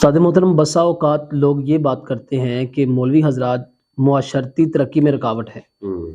سعد محترم، بسا اوقات لوگ یہ بات کرتے ہیں کہ مولوی حضرات معاشرتی ترقی میں رکاوٹ ہے۔ ہوں۔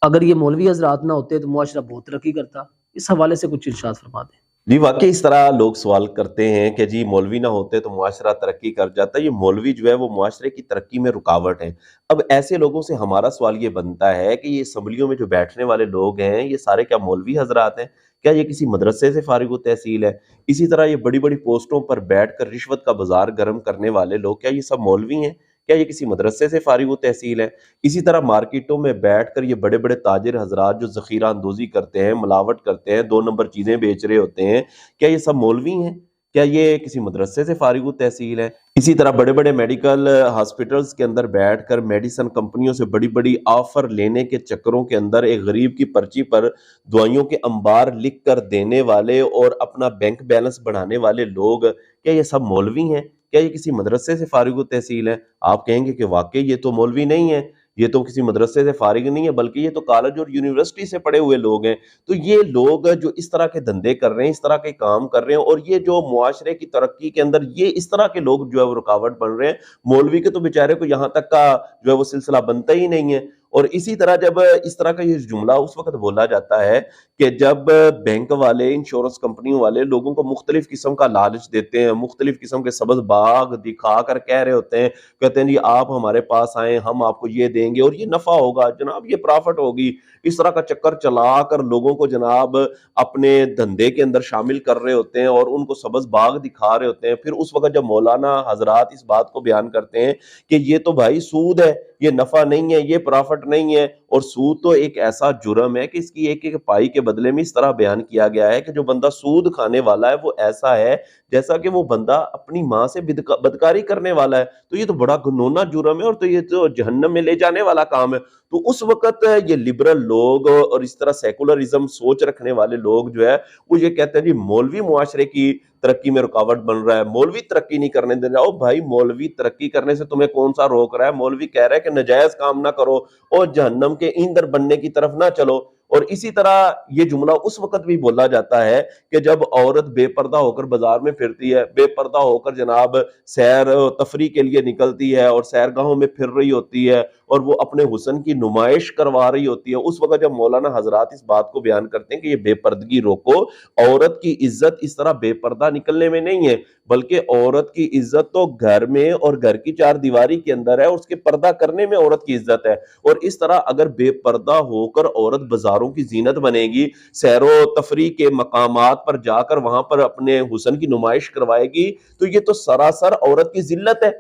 اگر یہ مولوی حضرات نہ ہوتے تو معاشرہ بہت ترقی کرتا۔ اس حوالے سے کچھ ارشاد فرما دیں۔ جی واقعی اس طرح لوگ سوال کرتے ہیں کہ جی مولوی نہ ہوتے تو معاشرہ ترقی کر جاتا، یہ مولوی جو ہے وہ معاشرے کی ترقی میں رکاوٹ ہے۔ اب ایسے لوگوں سے ہمارا سوال یہ بنتا ہے کہ یہ اسمبلیوں میں جو بیٹھنے والے لوگ ہیں یہ سارے کیا مولوی حضرات ہیں؟ کیا یہ کسی مدرسے سے فارغ التحصیل ہے؟ اسی طرح یہ بڑی بڑی پوسٹوں پر بیٹھ کر رشوت کا بازار گرم کرنے والے لوگ کیا یہ سب مولوی ہیں؟ کیا یہ کسی مدرسے سے فارغ التحصیل ہے؟ اسی طرح مارکیٹوں میں بیٹھ کر یہ بڑے بڑے تاجر حضرات جو ذخیرہ اندوزی کرتے ہیں، ملاوٹ کرتے ہیں، 2 نمبر چیزیں بیچ رہے ہوتے ہیں، کیا یہ سب مولوی ہیں؟ کیا یہ کسی مدرسے سے فارغ التحصیل ہے؟ اسی طرح بڑے بڑے میڈیکل ہاسپٹلز کے اندر بیٹھ کر میڈیسن کمپنیوں سے بڑی بڑی آفر لینے کے چکروں کے اندر ایک غریب کی پرچی پر دوائیوں کے انبار لکھ کر دینے والے اور اپنا بینک بیلنس بڑھانے والے لوگ، کیا یہ سب مولوی ہیں؟ کیا یہ کسی مدرسے سے فارغ التحصیل ہے؟ آپ کہیں گے کہ واقعی یہ تو مولوی نہیں ہے، یہ تو کسی مدرسے سے فارغ نہیں ہے، بلکہ یہ تو کالج اور یونیورسٹی سے پڑھے ہوئے لوگ ہیں۔ تو یہ لوگ جو اس طرح کے دھندے کر رہے ہیں، اس طرح کے کام کر رہے ہیں، اور یہ جو معاشرے کی ترقی کے اندر یہ اس طرح کے لوگ جو ہے وہ رکاوٹ بن رہے ہیں، مولوی کے تو بیچارے کو یہاں تک کا جو ہے وہ سلسلہ بنتا ہی نہیں ہے۔ اور اسی طرح جب اس طرح کا یہ جملہ اس وقت بولا جاتا ہے کہ جب بینک والے، انشورنس کمپنیوں والے لوگوں کو مختلف قسم کا لالچ دیتے ہیں، مختلف قسم کے سبز باغ دکھا کر کہہ رہے ہوتے ہیں، کہتے ہیں جی آپ ہمارے پاس آئیں، ہم آپ کو یہ دیں گے اور یہ نفع ہوگا جناب، یہ پرافٹ ہوگی، اس طرح کا چکر چلا کر لوگوں کو جناب اپنے دھندے کے اندر شامل کر رہے ہوتے ہیں اور ان کو سبز باغ دکھا رہے ہوتے ہیں۔ پھر اس وقت جب مولانا حضرات اس بات کو بیان کرتے ہیں کہ یہ تو بھائی سود ہے، یہ نفع نہیں ہے، یہ پرافٹ نہیں ہے، اور سود تو ایک ایسا جرم ہے کہ اس کی ایک ایک پائی کے بدلے میں اس طرح بیان کیا گیا ہے کہ جو بندہ سود کھانے والا ہے وہ ایسا ہے جیسا کہ وہ بندہ اپنی ماں سے بدکاری کرنے والا ہے۔ تو یہ تو بڑا گھنونا جرم ہے اور تو یہ تو جہنم میں لے جانے والا کام ہے۔ تو اس وقت یہ لبرل لوگ اور اس طرح سیکولرزم سوچ رکھنے والے لوگ جو ہے وہ یہ کہتے ہیں جی مولوی معاشرے کی ترقی میں رکاوٹ بن رہا ہے، مولوی ترقی نہیں کرنے دے رہا۔ او بھائی، مولوی ترقی کرنے سے تمہیں کون سا روک رہا ہے؟ مولوی کہہ رہا ہے کہ ناجائز کام نہ کرو اور جہنم کے ایندھن بننے کی طرف نہ چلو۔ اور اسی طرح یہ جملہ اس وقت بھی بولا جاتا ہے کہ جب عورت بے پردہ ہو کر بازار میں پھرتی ہے، بے پردہ ہو کر جناب سیر و تفریح کے لیے نکلتی ہے اور سیرگاہوں میں پھر رہی ہوتی ہے اور وہ اپنے حسن کی نمائش کروا رہی ہوتی ہے، اس وقت جب مولانا حضرات اس بات کو بیان کرتے ہیں کہ یہ بے پردگی روکو، عورت کی عزت اس طرح بے پردہ نکلنے میں نہیں ہے، بلکہ عورت کی عزت تو گھر میں اور گھر کی 4 دیواری کے اندر ہے، اور اس کے پردہ کرنے میں عورت کی عزت ہے۔ اور اس طرح اگر بے پردہ ہو کر عورت بازاروں کی زینت بنے گی، سیر و تفریح کے مقامات پر جا کر وہاں پر اپنے حسن کی نمائش کروائے گی، تو یہ تو سراسر عورت کی ذلت ہے۔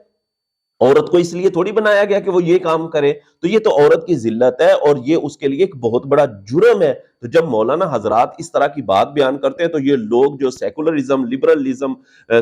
عورت کو اس لیے تھوڑی بنایا گیا کہ وہ یہ کام کرے، تو یہ تو عورت کی ذلت ہے اور یہ اس کے لیے ایک بہت بڑا جرم ہے۔ تو جب مولانا حضرات اس طرح کی بات بیان کرتے ہیں تو یہ لوگ جو سیکولرزم، لبرلزم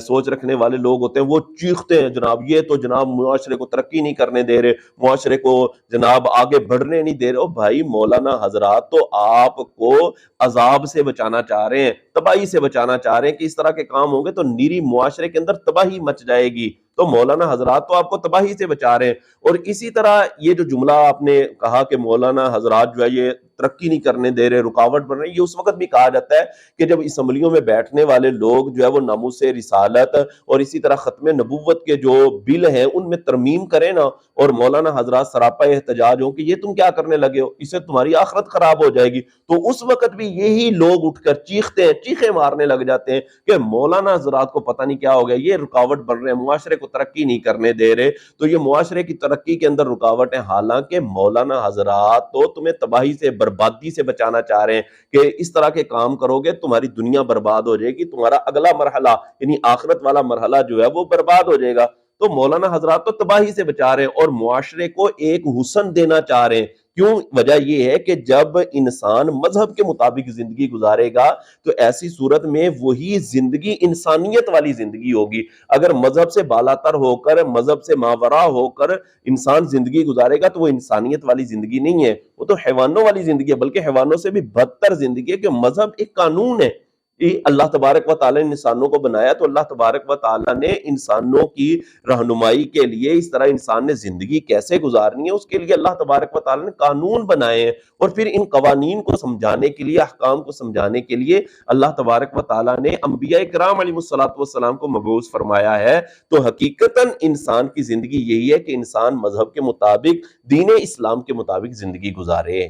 سوچ رکھنے والے لوگ ہوتے ہیں وہ چیختے ہیں جناب یہ تو جناب معاشرے کو ترقی نہیں کرنے دے رہے، معاشرے کو جناب آگے بڑھنے نہیں دے رہے۔ او بھائی، مولانا حضرات تو آپ کو عذاب سے بچانا چاہ رہے ہیں، تباہی سے بچانا چاہ رہے ہیں کہ اس طرح کے کام ہوں گے تو نیری معاشرے کے اندر تباہی مچ جائے گی۔ تو مولانا حضرات تو آپ کو تباہی سے بچا رہے ہیں۔ اور اسی طرح یہ جو جملہ آپ نے کہا کہ مولانا حضرات جو ہے یہ ترقی نہیں کرنے دے رہے، رکاوٹ بن رہے ہیں، یہ اس وقت بھی کہا جاتا ہے کہ جب اسمبلیوں میں بیٹھنے والے لوگ جو ہے وہ ناموس رسالت اور اسی طرح ختم نبوت کے جو بل ہیں ان میں ترمیم کریں نا، اور مولانا حضرات سراپا احتجاج ہوں کہ یہ تم کیا کرنے لگے ہو، اس سے تمہاری آخرت خراب ہو جائے گی، تو اس وقت بھی یہی لوگ اٹھ کر چیختے ہیں، چیخیں مارنے لگ جاتے ہیں کہ مولانا حضرات کو پتہ نہیں کیا ہو گیا، یہ رکاوٹ بن رہے ہیں، معاشرے کو ترقی نہیں کرنے دے رہے۔ تو یہ معاشرے کی ترقی کے اندر رکاوٹ ہے، حالانکہ مولانا حضرات تو تمہیں تباہی سے، بربادی سے بچانا چاہ رہے ہیں کہ اس طرح کے کام کرو گے تمہاری دنیا برباد ہو جائے گی، تمہارا اگلا مرحلہ یعنی آخرت والا مرحلہ جو ہے وہ برباد ہو جائے گا۔ تو مولانا حضرات تو تباہی سے بچا رہے ہیں اور معاشرے کو ایک حسن دینا چاہ رہے ہیں۔ کیوں؟ وجہ یہ ہے کہ جب انسان مذہب کے مطابق زندگی گزارے گا تو ایسی صورت میں وہی زندگی انسانیت والی زندگی ہوگی۔ اگر مذہب سے بالاتر ہو کر، مذہب سے ماورا ہو کر انسان زندگی گزارے گا تو وہ انسانیت والی زندگی نہیں ہے، وہ تو حیوانوں والی زندگی ہے، بلکہ حیوانوں سے بھی بدتر زندگی ہے، کہ مذہب ایک قانون ہے، اللہ تبارک و تعالیٰ نے انسانوں کو بنایا تو اللہ تبارک و تعالیٰ نے انسانوں کی رہنمائی کے لیے اس طرح انسان نے زندگی کیسے گزارنی ہے اس کے لیے اللہ تبارک و تعالیٰ نے قانون بنائے ہیں، اور پھر ان قوانین کو سمجھانے کے لیے، احکام کو سمجھانے کے لیے اللہ تبارک و تعالیٰ نے انبیاء کرام علیہ الصلوۃ والسلام کو مبعوث فرمایا ہے۔ تو حقیقتاً انسان کی زندگی یہی ہے کہ انسان مذہب کے مطابق، دین اسلام کے مطابق زندگی گزارے۔